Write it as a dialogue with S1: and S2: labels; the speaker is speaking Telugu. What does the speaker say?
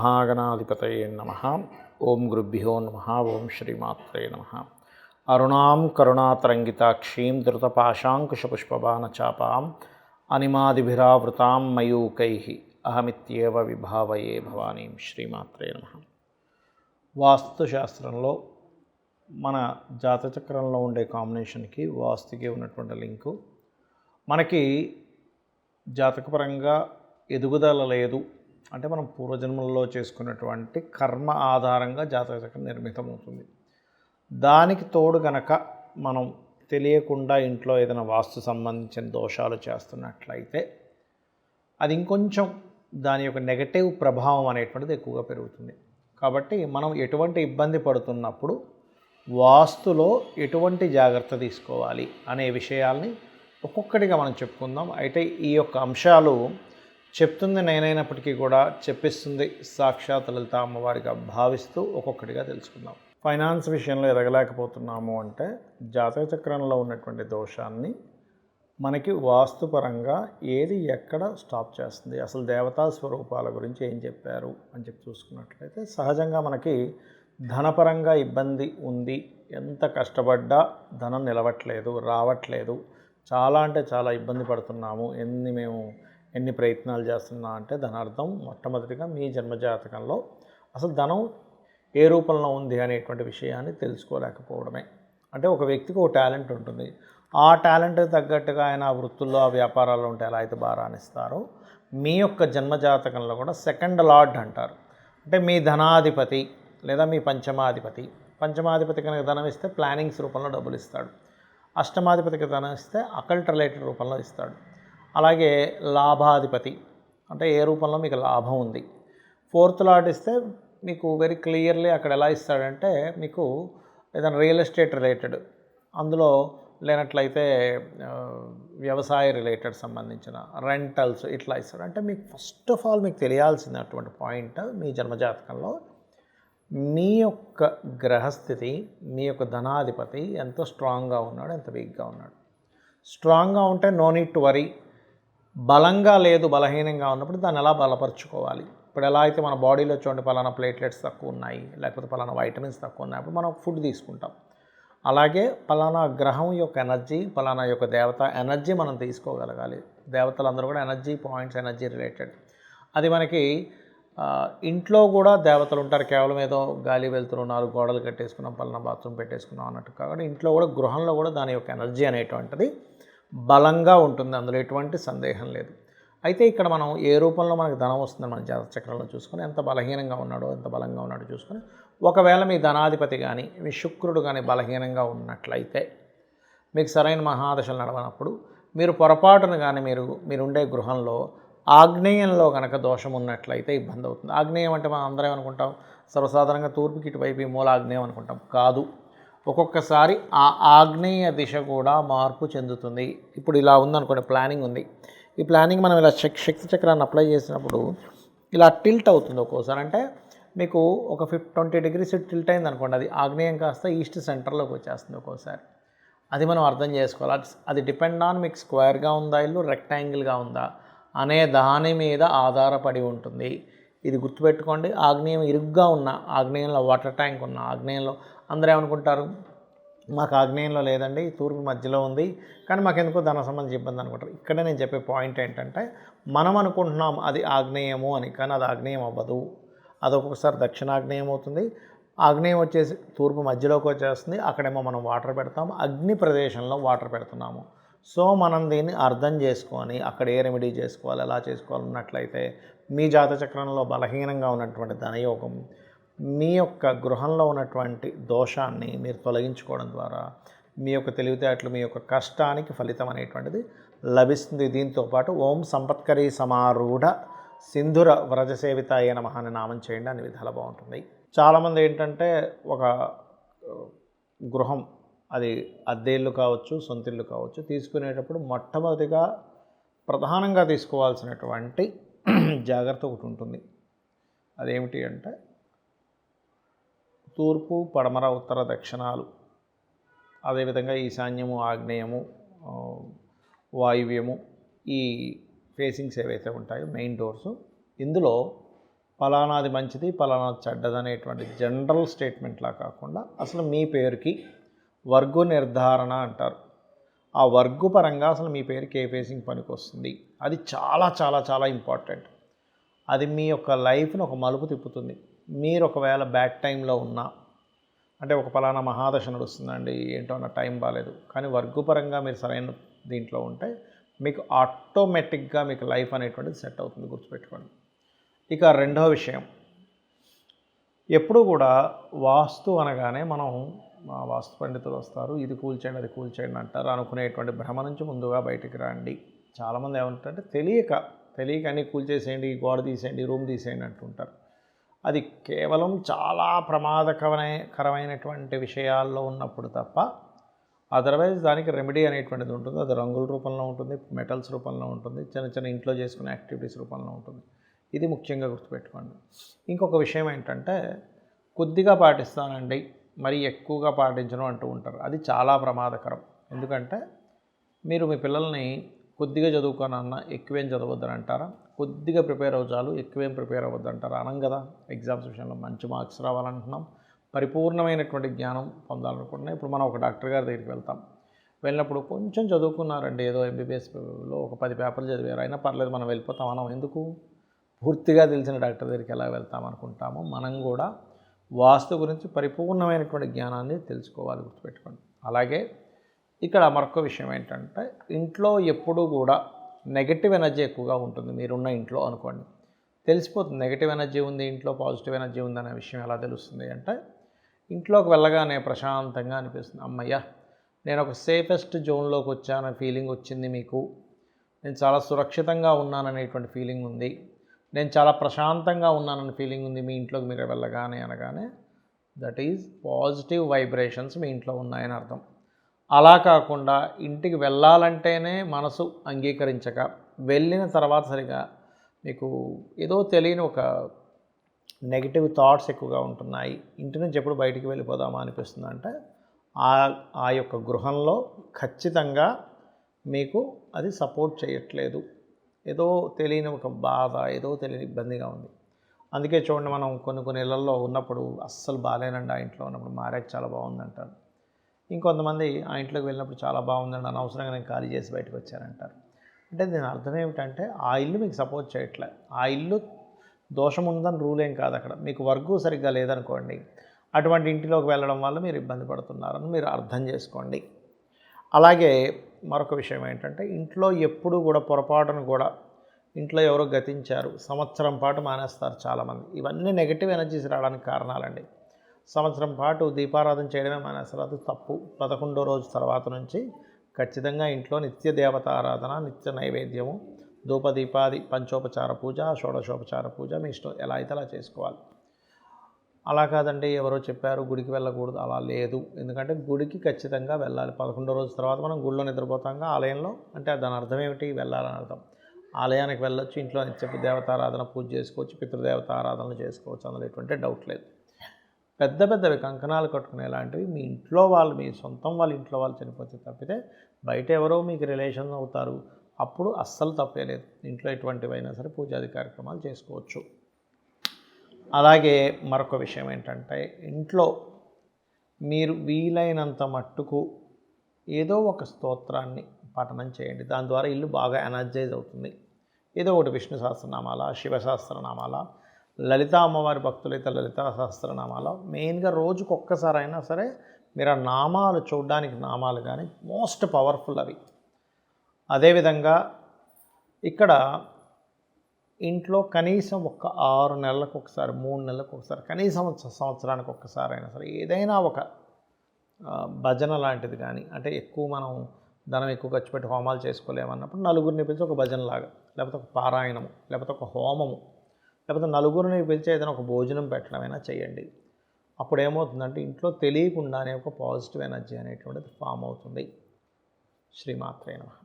S1: శ్రీమహాగణాధిపతయే నమః. ఓం గురుభ్యో నమః. ఓం శ్రీమాత్రే నమః. అరుణాం కరుణాతరంగితాక్షీం ధృతపాశాంకుశపుష్పబాణచాపాం అనిమాదిభిరావృతాం మయూకైః అహమిత్యేవ విభావయే భవానీం. శ్రీమాత్రే నమః. వాస్తుశాస్త్రంలో మన జాతచక్రంలో ఉండే కాంబినేషన్కి వాస్తుకి ఉన్నటువంటి లింకు, మనకి జాతకపరంగా ఎదుగుదల లేదు అంటే మనం పూర్వజన్మల్లో చేసుకున్నటువంటి కర్మ ఆధారంగా జాతక చక్రం నిర్మితమవుతుంది. దానికి తోడు గనక మనం తెలియకుండా ఇంట్లో ఏదైనా వాస్తు సంబంధించిన దోషాలు చేస్తున్నట్లయితే అది ఇంకొంచెం దాని యొక్క నెగటివ్ ప్రభావం అనేటువంటిది ఎక్కువగా పెరుగుతుంది. కాబట్టి మనం ఎటువంటి ఇబ్బంది పడుతున్నప్పుడు వాస్తులో ఎటువంటి జాగ్రత్త తీసుకోవాలి అనే విషయాల్ని ఒక్కొక్కటిగా మనం చెప్పుకుందాం. అయితే ఈ యొక్క అంశాలు చెప్తుంది నేనైనప్పటికీ కూడా చెప్పిస్తుంది సాక్షాత్ లలిత అమ్మవారిగా భావిస్తూ ఒక్కొక్కటిగా తెలుసుకుందాం. ఫైనాన్స్ విషయంలో ఎదగలేకపోతున్నాము అంటే జాతక చక్రంలో ఉన్నటువంటి దోషాన్ని మనకి వాస్తుపరంగా ఏది ఎక్కడ స్టాప్ చేస్తుంది, అసలు దేవతా స్వరూపాల గురించి ఏం చెప్పారు అని చెప్పి చూసుకున్నట్లయితే సహజంగా మనకి ధనపరంగా ఇబ్బంది ఉంది. ఎంత కష్టపడ్డా ధనం నిలవట్లేదు, రావట్లేదు, చాలా అంటే చాలా ఇబ్బంది పడుతున్నాము. ఎన్ని ప్రయత్నాలు చేస్తున్నా అంటే దాని అర్థం మొట్టమొదటిగా మీ జన్మజాతకంలో అసలు ధనం ఏ రూపంలో ఉంది అనేటువంటి విషయాన్ని తెలుసుకోలేకపోవడమే. అంటే ఒక వ్యక్తికి ఒక టాలెంట్ ఉంటుంది, ఆ టాలెంట్ తగ్గట్టుగా ఆయన ఆ వృత్తుల్లో ఆ వ్యాపారాల్లో ఉంటే ఎలా అయితే బాగా రాణిస్తారో మీ యొక్క జన్మజాతకంలో కూడా సెకండ్ లార్డ్ అంటారు. అంటే మీ ధనాధిపతి లేదా మీ పంచమాధిపతి కనుక ధనం ఇస్తే ప్లానింగ్స్ రూపంలో డబ్బులు ఇస్తాడు. అష్టమాధిపతికి ధనం ఇస్తే అకల్ట్ రిలేటెడ్ రూపంలో ఇస్తాడు. అలాగే లాభాధిపతి అంటే ఏ రూపంలో మీకు లాభం ఉంది. ఫోర్త్ లార్డ్ ఇస్తే మీకు వెరీ క్లియర్లీ అక్కడ ఎలా ఇస్తాడంటే మీకు ఏదైనా రియల్ ఎస్టేట్ రిలేటెడ్, అందులో లేనట్లయితే వ్యవసాయ రిలేటెడ్ సంబంధించిన రెంటల్స్ ఇట్లా ఇస్తాడు. అంటే మీకు ఫస్ట్ ఆఫ్ ఆల్ మీకు తెలియాల్సినటువంటి పాయింట్ మీ జన్మజాతకంలో మీ యొక్క గ్రహస్థితి, మీ యొక్క ధనాధిపతి ఎంత స్ట్రాంగ్గా ఉన్నాడు, ఎంత వీక్గా ఉన్నాడు. స్ట్రాంగ్గా ఉంటే నో నీడ్ టు వరీ. బలంగా లేదు, బలహీనంగా ఉన్నప్పుడు దాన్ని ఎలా బలపరుచుకోవాలి. ఇప్పుడు ఎలా అయితే మన బాడీలో చూడండి పలానా ప్లేట్లెట్స్ తక్కువ ఉన్నాయి, లేకపోతే పలానా వైటమిన్స్ తక్కువ ఉన్నాయి, అప్పుడు మనం ఫుడ్ తీసుకుంటాం. అలాగే పలానా గ్రహం యొక్క ఎనర్జీ, పలానా యొక్క దేవత ఎనర్జీ మనం తీసుకోగలగాలి. దేవతలందరూ కూడా ఎనర్జీ పాయింట్స్, ఎనర్జీ రిలేటెడ్. అది మనకి ఇంట్లో కూడా దేవతలు ఉంటారు. కేవలం ఏదో గాలి వెళ్తున్నారు, 4 గోడలు కట్టేసుకున్నాం, పలానా బాత్రూమ్ పెట్టేసుకున్నాం అన్నట్టు కాబట్టి ఇంట్లో కూడా గృహంలో కూడా దాని యొక్క ఎనర్జీ అనేటువంటిది బలంగా ఉంటుంది, అందులో ఎటువంటి సందేహం లేదు. అయితే ఇక్కడ మనం ఏ రూపంలో మనకు ధనం వస్తుందని మన జాతక చక్రంలో చూసుకొని ఎంత బలహీనంగా ఉన్నాడో ఎంత బలంగా ఉన్నాడో చూసుకొని, ఒకవేళ మీ ధనాధిపతి కానీ మీ శుక్రుడు కానీ బలహీనంగా ఉన్నట్లయితే మీకు సరైన మహాదశలు నడవనప్పుడు మీరు పొరపాటును కానీ మీరుండే గృహంలో ఆగ్నేయంలో కనుక దోషం ఉన్నట్లయితే ఇబ్బంది అవుతుంది. ఆగ్నేయం అంటే మనం అందరం అనుకుంటాం సర్వసాధారణంగా తూర్పుకి ఇటువైపు మూల ఆగ్నేయం అనుకుంటాం. కాదు, ఒక్కొక్కసారి ఆ ఆగ్నేయ దిశ కూడా మార్పు చెందుతుంది. ఇప్పుడు ఇలా ఉందనుకోండి, ప్లానింగ్ ఉంది, ఈ ప్లానింగ్ మనం ఇలా శక్తి చక్రాన్ని అప్లై చేసినప్పుడు ఇలా టిల్ట్ అవుతుంది ఒక్కోసారి. అంటే మీకు ఒక 20 degrees టిల్ట్ అయింది అనుకోండి, అది ఆగ్నేయం కాస్త ఈస్ట్ సెంటర్లోకి వచ్చేస్తుంది ఒక్కోసారి. అది మనం అర్థం చేసుకోవాలి. అది డిపెండ్ ఆన్ మీకు స్క్వేర్గా ఉందా ఇల్లు, రెక్టాంగిల్గా ఉందా అనే దాని మీద ఆధారపడి ఉంటుంది. ఇది గుర్తుపెట్టుకోండి. ఆగ్నేయం ఇరుగ్గా ఉన్న, ఆగ్నేయంలో వాటర్ ట్యాంక్ ఉన్న, ఆగ్నేయంలో అందరూ ఏమనుకుంటారు, మాకు ఆగ్నేయంలో లేదండి, తూర్పు మధ్యలో ఉంది, కానీ మాకెందుకో ధన సంబంధించి ఇబ్బంది అనుకుంటారు. ఇక్కడే నేను చెప్పే పాయింట్ ఏంటంటే మనం అనుకుంటున్నాం అది ఆగ్నేయము అని, కానీ అది ఆగ్నేయం అవ్వదు. అది ఒక్కొక్కసారి దక్షిణాగ్నేయం అవుతుంది, ఆగ్నేయం వచ్చేసి తూర్పు మధ్యలోకి వచ్చేస్తుంది. అక్కడేమో మనం వాటర్ పెడతాము, అగ్ని ప్రదేశంలో వాటర్ పెడుతున్నాము. సో మనం దీన్ని అర్థం చేసుకొని అక్కడ ఏ రెమెడీ చేసుకోవాలి, ఎలా చేసుకోవాలన్నట్లయితే మీ జాతచక్రంలో బలహీనంగా ఉన్నటువంటి ధనయోగం, మీ యొక్క గృహంలో ఉన్నటువంటి దోషాన్ని మీరు తొలగించుకోవడం ద్వారా మీ యొక్క తెలివితేటలు, మీ యొక్క కష్టానికి ఫలితం అనేటువంటిది లభిస్తుంది. దీంతోపాటు ఓం సంపత్కరీ సమారూఢ సింధుర వ్రజసేవితాయ నమః అని నామం చేయండి, అన్ని విధాలు బాగుంటుంది. చాలామంది ఏంటంటే ఒక గృహం, అది అద్దె ఇల్లు కావచ్చు, సొంత ఇల్లు కావచ్చు, తీసుకునేటప్పుడు మొట్టమొదటిగా ప్రధానంగా తీసుకోవాల్సినటువంటి జాగ్రత్త ఒకటి ఉంటుంది. అదేమిటి అంటే తూర్పు, పడమర, ఉత్తర, దక్షిణాలు, అదేవిధంగా ఈశాన్యము, ఆగ్నేయము, వాయువ్యము, ఈ ఫేసింగ్స్ ఏవైతే ఉంటాయో మెయిన్ డోర్స్, ఇందులో పలానాది మంచిది పలానాది చెడ్డది అనేటువంటి జనరల్ స్టేట్మెంట్లా కాకుండా అసలు మీ పేరుకి వర్గు నిర్ధారణ అంటారు. ఆ వర్గు పరంగా అసలు మీ పేరుకి ఏ ఫేసింగ్ పనికి వస్తుంది, అది చాలా చాలా చాలా ఇంపార్టెంట్. అది మీ యొక్క లైఫ్ని ఒక మలుపు తిప్పుతుంది. మీరు ఒకవేళ బ్యాడ్ టైంలో ఉన్నా, అంటే ఒక పలానా మహాదశ నడుస్తుందండి, ఏంటో నా టైం బాగాలేదు, కానీ వర్గు పరంగా మీరు సరైన దీంట్లో ఉంటే మీకు ఆటోమేటిక్గా మీకు లైఫ్ అనేటువంటిది సెట్ అవుతుంది, గుర్తుపెట్టుకోండి. ఇక రెండవ విషయం, ఎప్పుడు కూడా వాస్తు అనగానే మనం వాస్తు పండితులు వస్తారు, ఇది కూల్చేయండి అది కూల్చేయండి అంటారు అనుకునేటువంటి భ్రమ నుంచి ముందుగా బయటికి రండి. చాలామంది ఏమంటారంటే తెలియక అన్నీ కూల్చేసేయండి, గోడ తీసేయండి, రూమ్ తీసేయండి అంటుంటారు. అది కేవలం చాలా ప్రమాదకరమైనటువంటి విషయాల్లో ఉన్నప్పుడు తప్ప అదర్వైజ్ దానికి రెమెడీ అనేటువంటిది ఉంటుంది. అది రంగుల రూపంలో ఉంటుంది, మెటల్స్ రూపంలో ఉంటుంది, చిన్న చిన్న ఇంట్లో చేసుకునే యాక్టివిటీస్ రూపంలో ఉంటుంది. ఇది ముఖ్యంగా గుర్తుపెట్టుకోండి. ఇంకొక విషయం ఏంటంటే, కొద్దిగా పాటిస్తానండి మరి ఎక్కువగా పాటించడం అంటూ ఉంటారు. అది చాలా ప్రమాదకరం. ఎందుకంటే మీరు మీ పిల్లల్ని కొద్దిగా చదువుకోనన్నా ఎక్కువేం చదవద్దని అంటారా, కొద్దిగా ప్రిపేర్ అవ్వచాలు ఎక్కువేం ప్రిపేర్ అవ్వద్దంటారా? అనం కదా. ఎగ్జామ్స్ విషయంలో మంచి మార్క్స్ రావాలంటున్నాం, పరిపూర్ణమైనటువంటి జ్ఞానం పొందాలనుకుంటున్నాం. ఇప్పుడు మనం ఒక డాక్టర్ గారి దగ్గరికి వెళ్తాం, వెళ్ళినప్పుడు కొంచెం చదువుకున్నారండి, ఏదో ఎంబీబీఎస్లో ఒక 10 పేపర్లు చదివారు, అయినా పర్లేదు మనం వెళ్ళిపోతాం. మనం ఎందుకు పూర్తిగా తెలిసిన డాక్టర్ దగ్గరికి ఎలా వెళ్తాం అనుకుంటామో, మనం కూడా వాస్తు గురించి పరిపూర్ణమైనటువంటి జ్ఞానాన్ని తెలుసుకోవాలి, గుర్తుపెట్టుకోండి. అలాగే ఇక్కడ మరొక విషయం ఏంటంటే, ఇంట్లో ఎప్పుడూ కూడా నెగటివ్ ఎనర్జీ ఎక్కువగా ఉంటుంది. మీరున్న ఇంట్లో అనుకోండి, తెలిసిపోతుంది నెగటివ్ ఎనర్జీ ఉంది ఇంట్లో, పాజిటివ్ ఎనర్జీ ఉందనే విషయం ఎలా తెలుస్తుంది అంటే, ఇంట్లోకి వెళ్ళగానే ప్రశాంతంగా అనిపిస్తుంది. అమ్మయ్య, నేను ఒక సేఫెస్ట్ జోన్లోకి వచ్చాననే ఫీలింగ్ వచ్చింది మీకు, నేను చాలా సురక్షితంగా ఉన్నాననేటువంటి ఫీలింగ్ ఉంది, నేను చాలా ప్రశాంతంగా ఉన్నానని ఫీలింగ్ ఉంది మీ ఇంట్లోకి మీరు వెళ్ళగానే అనగానే, దట్ ఈజ్ పాజిటివ్ వైబ్రేషన్స్ మీ ఇంట్లో ఉన్నాయని అర్థం. అలా కాకుండా ఇంటికి వెళ్ళాలంటేనే మనసు అంగీకరించక, వెళ్ళిన తర్వాత సరిగా మీకు ఏదో తెలియని ఒక నెగిటివ్ థాట్స్ ఎక్కువగా ఉంటున్నాయి, ఇంటి నుంచి ఎప్పుడు బయటికి వెళ్ళిపోదామా అనిపిస్తుంది అంటే, ఆ యొక్క గృహంలో ఖచ్చితంగా మీకు అది సపోర్ట్ చేయట్లేదు. ఏదో తెలియని ఒక బాధ, ఏదో తెలియని ఇబ్బందిగా ఉంది. అందుకే చూడండి, మనం కొన్ని ఇళ్లలో ఉన్నప్పుడు అస్సలు బాగాలేనండి, ఆ ఇంట్లో ఉన్నప్పుడు మారాక చాలా బాగుందంటారు. ఇంకొంతమంది ఆ ఇంట్లోకి వెళ్ళినప్పుడు చాలా బాగుందండి, అనవసరంగా నేను ఖాళీ చేసి బయటకు వచ్చానంటారు. అంటే దీని అర్థం ఏమిటంటే, ఆ ఇల్లు మీకు సపోర్ట్ చేయట్లే. ఆ ఇల్లు దోషం ఉందని రూల్ ఏం కాదు. అక్కడ మీకు వర్గు సరిగ్గా లేదనుకోండి, అటువంటి ఇంటిలోకి వెళ్ళడం వల్ల మీరు ఇబ్బంది పడుతున్నారని మీరు అర్థం చేసుకోండి. అలాగే మరొక విషయం ఏంటంటే, ఇంట్లో ఎప్పుడు కూడా పొరపాటును కూడా ఇంట్లో ఎవరో గతించారు, సంవత్సరం పాటు మానేస్తారు చాలామంది. ఇవన్నీ నెగిటివ్ ఎనర్జీస్ రావడానికి కారణాలండి. సంవత్సరం పాటు దీపారాధన చేయడమే మానేస్తారు, అది తప్పు. 11వ రోజు తర్వాత నుంచి ఖచ్చితంగా ఇంట్లో నిత్య దేవత ఆరాధన, నిత్య నైవేద్యము, ధూపదీపాది పంచోపచార పూజ, షోడశోపచార పూజ మీ ఇష్టం ఎలా అయితే అలా చేసుకోవాలి. అలా కాదండి ఎవరో చెప్పారు గుడికి వెళ్ళకూడదు, అలా లేదు. ఎందుకంటే గుడికి ఖచ్చితంగా వెళ్ళాలి. 11వ రోజు తర్వాత మనం గుడిలో నిద్రపోతాంగా, ఆలయంలో అంటే దాని అర్థం ఏమిటి, వెళ్ళాలని అర్థం. ఆలయానికి వెళ్ళొచ్చు, ఇంట్లో నిత్య దేవతారాధన పూజ చేసుకోవచ్చు, పితృదేవత ఆరాధనలు చేసుకోవచ్చు, అందులో ఎటువంటి డౌట్ లేదు. పెద్దవి కంకణాలు కట్టుకునేలాంటివి మీ ఇంట్లో వాళ్ళు, మీ సొంతం వాళ్ళ ఇంట్లో వాళ్ళు చనిపోతే తప్పితే బయట ఎవరో మీకు రిలేషన్ అవుతారు, అప్పుడు అస్సలు తప్పే లేదు. ఇంట్లో ఎటువంటివైనా సరే పూజాది కార్యక్రమాలు చేసుకోవచ్చు. అలాగే మరొక విషయం ఏంటంటే, ఇంట్లో మీరు వీలైనంత మట్టుకు ఏదో ఒక స్తోత్రాన్ని పఠనం చేయండి. దాని ద్వారా ఇల్లు బాగా ఎనర్జైజ్ అవుతుంది. ఏదో ఒకటి విష్ణు సహస్రనామాల, శివ సహస్రనామాల, లలిత అమ్మవారి భక్తులైతే లలితా సహస్రనామాల, మెయిన్గా రోజుకు ఒక్కసారైనా సరే మీరు ఆ నామాలు చూడడానికి, నామాలు కానీ మోస్ట్ పవర్ఫుల్ అవి. అదేవిధంగా ఇక్కడ ఇంట్లో కనీసం ఒక 6 నెలలకు ఒకసారి, 3 నెలలకు ఒకసారి, కనీసం సంవత్సరానికి ఒక్కసారి అయినా సరే ఏదైనా ఒక భజన లాంటిది కానీ, అంటే ఎక్కువ మనం ధనం ఎక్కువ ఖర్చు పెట్టి హోమాలు చేసుకోలేమన్నప్పుడు నలుగురిని పిలిచి ఒక భజనలాగా, లేకపోతే ఒక పారాయణము, లేకపోతే ఒక హోమము, లేకపోతే నలుగురిని పిలిచి ఏదైనా ఒక భోజనం పెట్టడమైనా చేయండి. అప్పుడు ఏమవుతుందంటే ఇంట్లో తెలియకుండానే ఒక పాజిటివ్ ఎనర్జీ అనేటువంటిది ఫామ్ అవుతుంది. శ్రీమాత్రే నమః.